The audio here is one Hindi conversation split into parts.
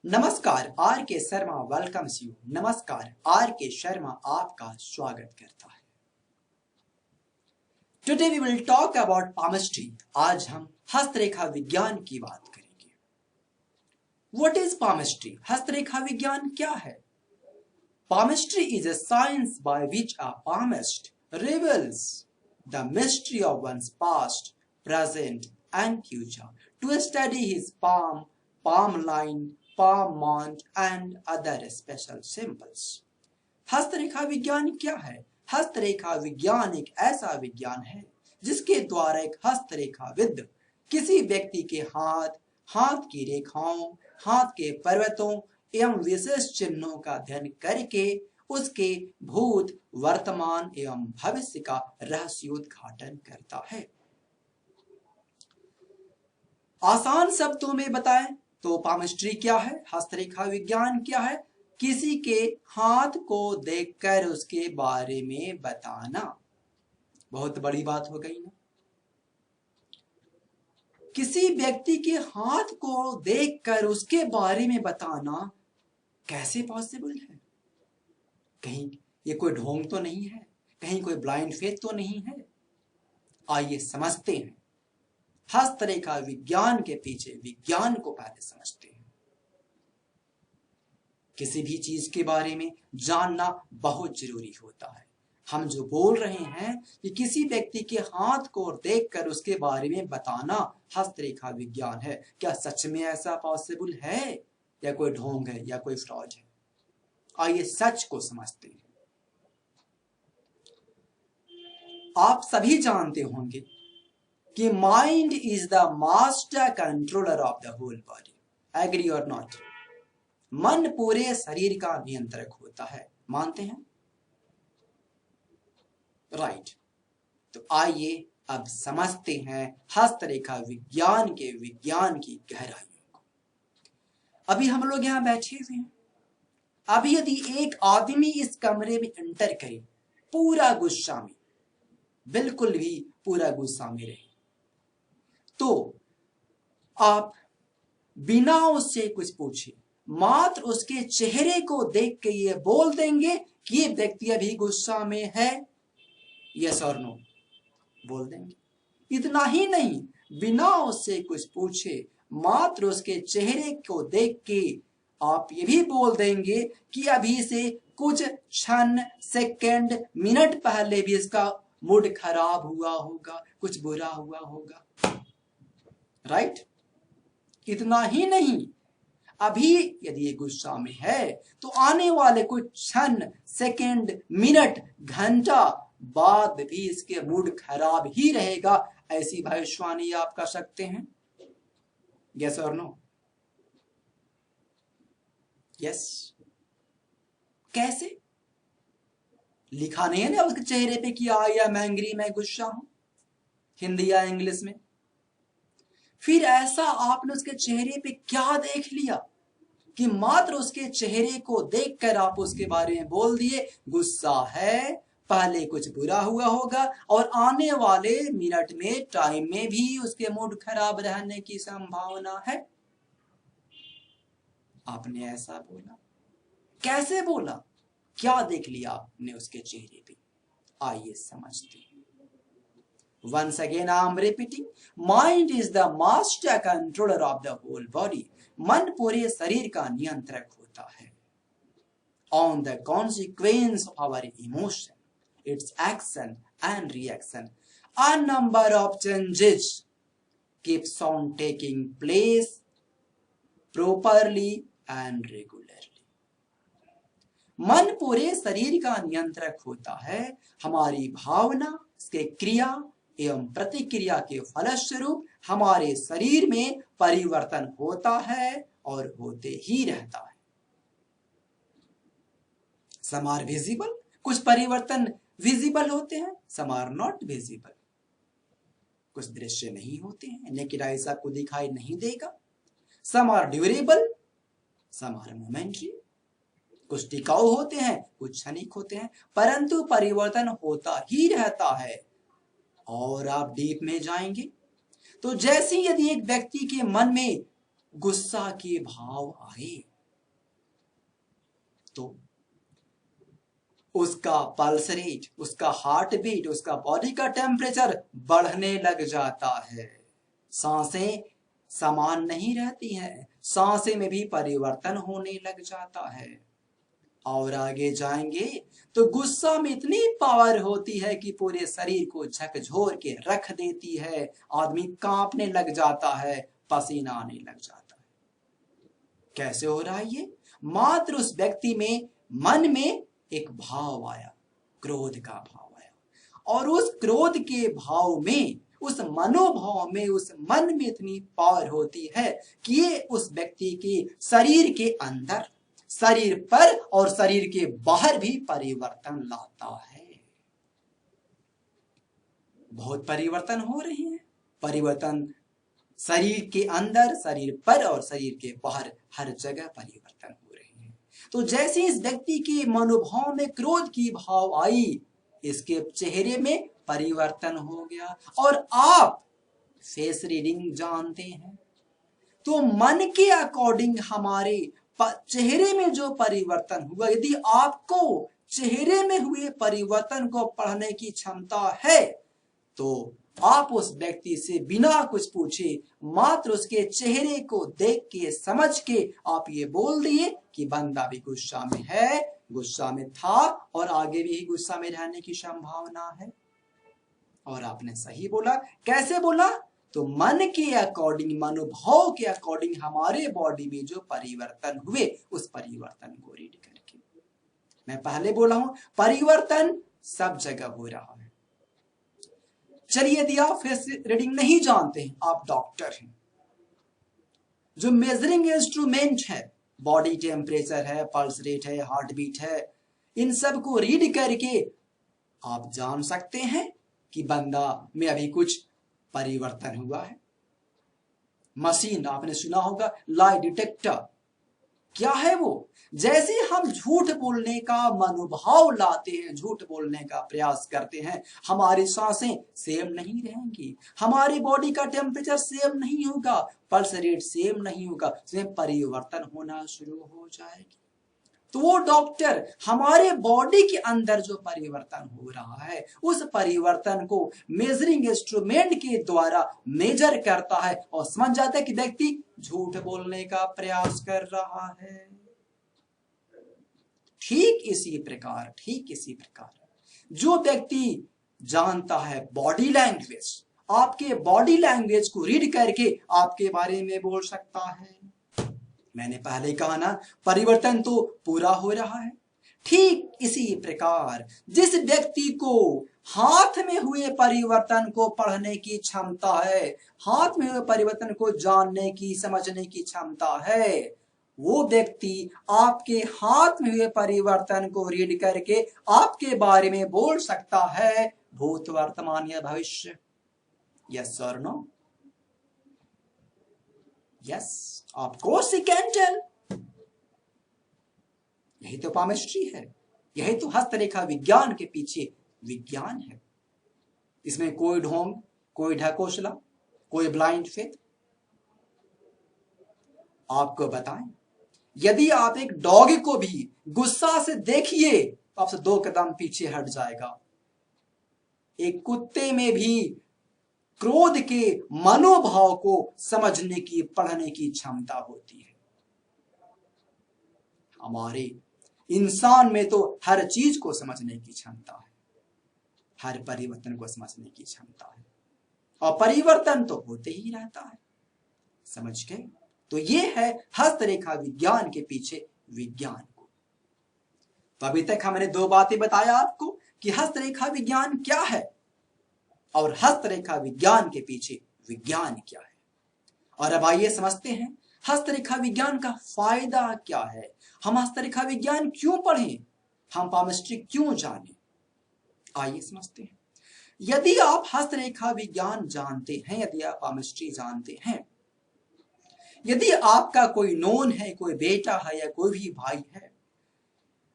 नमस्कार, R K Sharma welcomes you. नमस्कार, आर के शर्मा आपका स्वागत करता है। Today we will talk about palmistry. आज हम हस्तरेखा विज्ञान की बात करेंगे। What is palmistry? हस्तरेखा विज्ञान क्या है? Palmistry is a science by which a palmist reveals the mystery of one's past, present and future. To study his palm, palm line, palm mount and other special symbols. हस्तरेखा विज्ञान क्या है? हस्तरेखा विज्ञान एक ऐसा विज्ञान है जिसके द्वारा एक हस्तरेखाविद किसी व्यक्ति के हाथ, हाथ की रेखाओं, हाथ के पर्वतों एवं विशेष चिन्हों का अध्ययन करके उसके भूत, वर्तमान एवं भविष्य का रहस्योद्घाटन करता है। आसान शब्दों में बताएं तो पामिस्ट्री क्या है, हस्तरेखा विज्ञान क्या है? किसी के हाथ को देखकर उसके बारे में बताना। बहुत बड़ी बात हो गई ना। किसी व्यक्ति के हाथ को देखकर उसके बारे में बताना कैसे पॉसिबल है? कहीं ये कोई ढोंग तो नहीं है, कहीं कोई ब्लाइंड फेथ तो नहीं है। आइए समझते हैं हस्तरेखा विज्ञान के पीछे विज्ञान को पहले समझते हैं। किसी भी चीज के बारे में जानना बहुत जरूरी होता है। हम जो बोल रहे हैं कि किसी व्यक्ति के हाथ को देखकर उसके बारे में बताना हस्तरेखा विज्ञान है। क्या सच में ऐसा पॉसिबल है या कोई ढोंग है या कोई फ्रॉड है? आइए सच को समझते हैं। आप सभी जानते होंगे कि mind is the master controller of the whole body. Agree और नॉट? मन पूरे शरीर का नियंत्रक होता है। मानते हैं? राइट। तो आइए अब समझते हैं हस्तरेखा विज्ञान के विज्ञान की गहराइयों को। अभी हम लोग यहां बैठे हुए हैं। अभी यदि एक आदमी इस कमरे में एंटर करे पूरा गुस्सा में, बिल्कुल भी पूरा गुस्सा में रहे, तो आप बिना उससे कुछ पूछे मात्र उसके चेहरे को देख के ये बोल देंगे कि ये व्यक्ति अभी गुस्सा में है। यस और नो बोल देंगे। इतना ही नहीं, बिना उससे कुछ पूछे मात्र उसके चेहरे को देख के आप ये भी बोल देंगे कि अभी से कुछ क्षण, सेकंड, मिनट पहले भी इसका मूड खराब हुआ होगा, कुछ बुरा हुआ होगा। राइट? इतना ही नहीं, अभी यदि ये गुस्सा में है तो आने वाले कुछ क्षण, सेकंड, मिनट, घंटा बाद भी इसके मूड खराब ही रहेगा। ऐसी भविष्यवाणी आप कर सकते हैं? यस और नो? यस। कैसे? लिखा नहीं है ना उसके चेहरे पे कि आई एम एंग्री, मैं गुस्सा हूं, हिंदी या इंग्लिश में। फिर ऐसा आपने उसके चेहरे पे क्या देख लिया कि मात्र उसके चेहरे को देखकर आप उसके बारे में बोल दिए गुस्सा है, पहले कुछ बुरा हुआ होगा और आने वाले मिनट में, टाइम में भी उसके मूड खराब रहने की संभावना है। आपने ऐसा बोला। कैसे बोला? क्या देख लिया आपने उसके चेहरे पे? आइए समझते हैं। Once again I am repeating, mind is the master controller of the whole body. मन पूरे शरीर का नियंत्रक होता है। On the consequence of our emotion, its action and reaction, a number of changes keeps on taking place properly and regularly. मन पूरे शरीर का नियंत्रक होता है। हमारी भावना, इसके क्रिया एवं प्रतिक्रिया के फलस्वरूप हमारे शरीर में परिवर्तन होता है और होते ही रहता है। Some are visible, कुछ परिवर्तन विजिबल होते हैं, some are not visible, कुछ दृश्य नहीं होते हैं, नेकेड आई से आपको दिखाई नहीं देगा। Some are durable, some are momentary, कुछ टिकाऊ होते हैं, कुछ क्षणिक होते हैं, परंतु परिवर्तन होता ही रहता है। और आप डीप में जाएंगे तो जैसे यदि एक व्यक्ति के मन में गुस्सा के भाव आए तो उसका पल्स रेट, उसका हार्ट बीट, उसका बॉडी का टेम्परेचर बढ़ने लग जाता है। सांसें समान नहीं रहती हैं, सांसें में भी परिवर्तन होने लग जाता है। और आगे जाएंगे तो गुस्सा में इतनी पावर होती है कि पूरे शरीर को झकझोर के रख देती है। आदमी कांपने लग जाता है, पसीना आने लग जाता है। कैसे हो रहा है ये? मात्र उस व्यक्ति में मन में एक भाव आया, क्रोध का भाव आया, और उस क्रोध के भाव में, उस मनोभाव में, उस मन में इतनी पावर होती है कि ये उस व्यक्ति के शरीर के अंदर, शरीर पर और शरीर के बाहर भी परिवर्तन लाता है। बहुत परिवर्तन हो रहे हैं। परिवर्तन शरीर के अंदर, शरीर पर और शरीर के बाहर, हर जगह परिवर्तन हो रहे हैं। तो जैसे इस व्यक्ति के मनोभाव में क्रोध की भाव आई, इसके चेहरे में परिवर्तन हो गया। और आप फेस रीडिंग जानते हैं, तो मन के अकॉर्डिंग हमारे चेहरे में जो परिवर्तन हुआ, यदि आपको चेहरे में हुए परिवर्तन को पढ़ने की क्षमता है तो आप उस व्यक्ति से बिना कुछ पूछे, मात्र उसके चेहरे को देख के, समझ के आप ये बोल दिए कि बंदा भी गुस्सा में है, गुस्सा में था और आगे भी गुस्सा में रहने की संभावना है। और आपने सही बोला। कैसे बोला? तो मन के अकॉर्डिंग, मनोभाव के अकॉर्डिंग हमारे बॉडी में जो परिवर्तन हुए, उस परिवर्तन को रीड करके। मैं पहले बोला हूं, परिवर्तन सब जगह हो रहा है। चलिए, यदि आप फेस रीडिंग नहीं जानते हैं, आप डॉक्टर हैं, जो मेजरिंग इंस्ट्रूमेंट है, बॉडी टेम्परेचर है, पल्स रेट है, हार्ट बीट है, इन सब को रीड करके आप जान सकते हैं कि बंदा में अभी कुछ परिवर्तन हुआ है। मशीन आपने सुना होगा, लाई डिटेक्टर, क्या है वो? जैसे हम झूठ बोलने का मनोभाव लाते हैं, झूठ बोलने का प्रयास करते हैं, हमारी सांसें सेम नहीं रहेंगी, हमारी बॉडी का टेम्परेचर सेम नहीं होगा, पल्स रेट सेम नहीं होगा, उसमें परिवर्तन होना शुरू हो जाएगी। तो वो डॉक्टर हमारे बॉडी के अंदर जो परिवर्तन हो रहा है, उस परिवर्तन को मेजरिंग इंस्ट्रूमेंट के द्वारा मेजर करता है और समझ जाता है कि व्यक्ति झूठ बोलने का प्रयास कर रहा है। ठीक इसी प्रकार जो व्यक्ति जानता है बॉडी लैंग्वेज, आपके बॉडी लैंग्वेज को रीड करके आपके बारे में बोल सकता है। मैंने पहले कहा ना, परिवर्तन तो पूरा हो रहा है। ठीक इसी प्रकार जिस व्यक्ति को हाथ में हुए परिवर्तन को पढ़ने की क्षमता है, हाथ में हुए परिवर्तन को जानने की, समझने की क्षमता है, वो व्यक्ति आपके हाथ में हुए परिवर्तन को रीड करके आपके बारे में बोल सकता है, भूत, वर्तमान या भविष्य। यस और no? Yes, of course he can tell. यही तो पामिस्ट्री है, यही तो हस्तरेखा विज्ञान के पीछे विज्ञान है। इसमें कोई ढोंग, कोई ढकोसला, कोई ब्लाइंड फेथ। आपको बताएं, यदि आप एक डॉग को भी गुस्सा से देखिए तो आपसे 2 कदम पीछे हट जाएगा। एक कुत्ते में भी क्रोध के मनोभाव को समझने की, पढ़ने की क्षमता होती है। हमारे इंसान में तो हर चीज को समझने की क्षमता है, हर परिवर्तन को समझने की क्षमता है, और परिवर्तन तो होते ही रहता है। समझ गए? तो ये है हस्तरेखा विज्ञान के पीछे विज्ञान को। तो अभी तक हमने 2 बातें बताया आपको कि हस्तरेखा विज्ञान क्या है और हस्तरेखा विज्ञान के पीछे विज्ञान क्या है। और अब आइए समझते हैं हस्तरेखा विज्ञान का फायदा क्या है, हम हस्तरेखा विज्ञान क्यों पढ़ें, हम पामिस्ट्री क्यों जानें। आइए समझते हैं। यदि आप हस्तरेखा विज्ञान जानते हैं, यदि आप पामिस्ट्री जानते हैं, यदि आपका कोई नोन है, कोई बेटा है या कोई भी भाई है,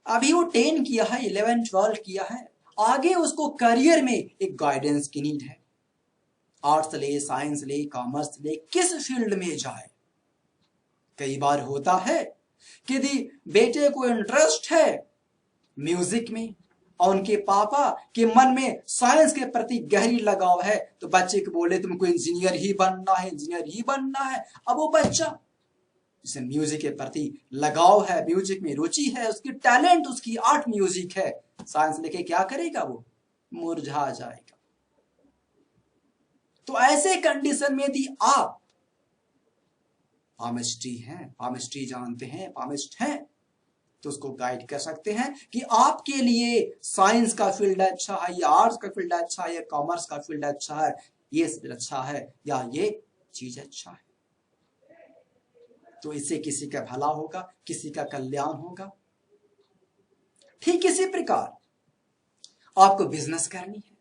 अभी वो 10 किया है, 11, 12 किया है, आगे उसको करियर में एक गाइडेंस की नीड है। आर्ट्स ले, साइंस ले, कॉमर्स ले, किस फील्ड में जाए। कई बार होता है कि यदि बेटे को इंटरेस्ट है म्यूजिक में और उनके पापा के मन में साइंस के प्रति गहरी लगाव है, तो बच्चे को बोले तुमको इंजीनियर ही बनना है, इंजीनियर ही बनना है। अब वो बच्चा जिसे म्यूजिक के प्रति लगाव है, म्यूजिक में रुचि है, उसकी टैलेंट, उसकी आर्ट म्यूजिक है, साइंस लेके क्या करेगा? वो मुरझा जाएगा। तो ऐसे कंडीशन में यदि आप पामिस्ट्री हैं, पामिस्ट्री जानते हैं, पामिस्ट हैं, तो उसको गाइड कर सकते हैं कि आपके लिए साइंस का फील्ड अच्छा है या आर्ट्स का फील्ड अच्छा है या कॉमर्स का फील्ड अच्छा है, ये अच्छा है या ये चीज अच्छा है। तो इससे किसी का भला होगा, किसी का कल्याण होगा। ठीक इसी प्रकार आपको बिजनेस करनी है।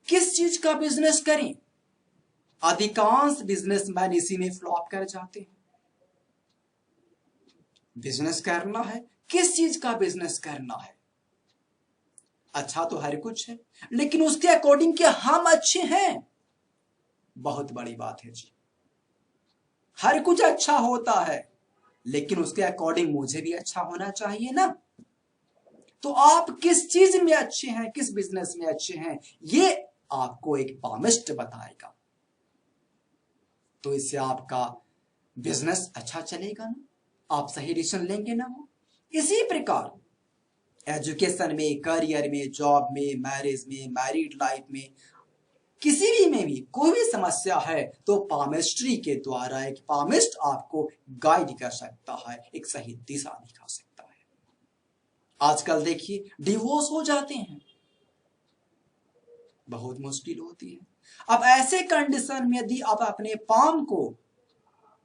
किस चीज का बिजनेस करें? अधिकांश बिजनेसमैन इसी में फ्लॉप कर जाते हैं। बिजनेस करना है, किस चीज का बिजनेस करना है? अच्छा तो हर कुछ है, लेकिन उसके अकॉर्डिंग क्या हम अच्छे हैं? बहुत बड़ी बात है जी। हर कुछ अच्छा होता है, लेकिन उसके अकॉर्डिंग मुझे भी अच्छा होना चाहिए ना। तो आप किस चीज में अच्छे हैं, किस बिजनेस में अच्छे हैं, ये आपको एक पामिस्ट बताएगा। तो इससे आपका बिजनेस अच्छा चलेगा ना, आप सही डिसीजन लेंगे ना। वो इसी प्रकार एजुकेशन में, करियर में, जॉब में, मैरिज में, मैरिड लाइफ में, किसी भी में भी कोई भी समस्या है तो पामिस्ट्री के द्वारा एक पामिस्ट आपको गाइड कर सकता है, एक सही दिशा दिखा सकता है। आजकल देखिए डिवोर्स हो जाते हैं, बहुत मुश्किल होती है। अब ऐसे कंडीशन में यदि आप अपने पाम को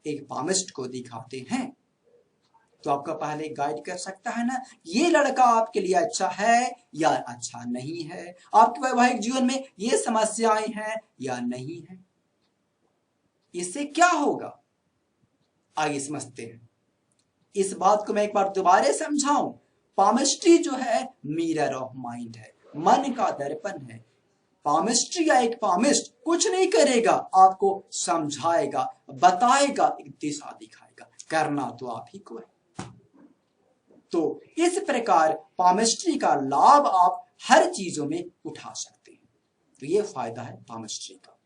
एक पामिस्ट को दिखाते हैं तो आपका पहले गाइड कर सकता है ना, ये लड़का आपके लिए अच्छा है या अच्छा नहीं है, आपके वैवाहिक जीवन में ये समस्याएं हैं या नहीं है। इससे क्या होगा आइए समझते हैं। इस बात को मैं एक बार दोबारा समझाऊं। पामिस्ट्री जो है मिरर ऑफ माइंड है, मन का दर्पण है। पामिस्ट्री या एक पामिस्ट कुछ नहीं करेगा, आपको समझाएगा, बताएगा, एक दिशा दिखाएगा, करना तो आप ही को है। तो इस प्रकार पामिस्ट्री का लाभ आप हर चीजों में उठा सकते हैं। तो ये फायदा है पामिस्ट्री का।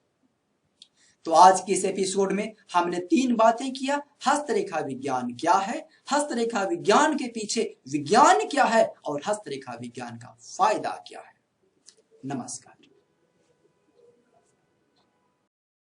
तो आज के इस एपिसोड में हमने 3 बातें किया। हस्तरेखा विज्ञान क्या है, हस्तरेखा विज्ञान के पीछे विज्ञान क्या है और हस्तरेखा विज्ञान का फायदा क्या है। नमस्कार।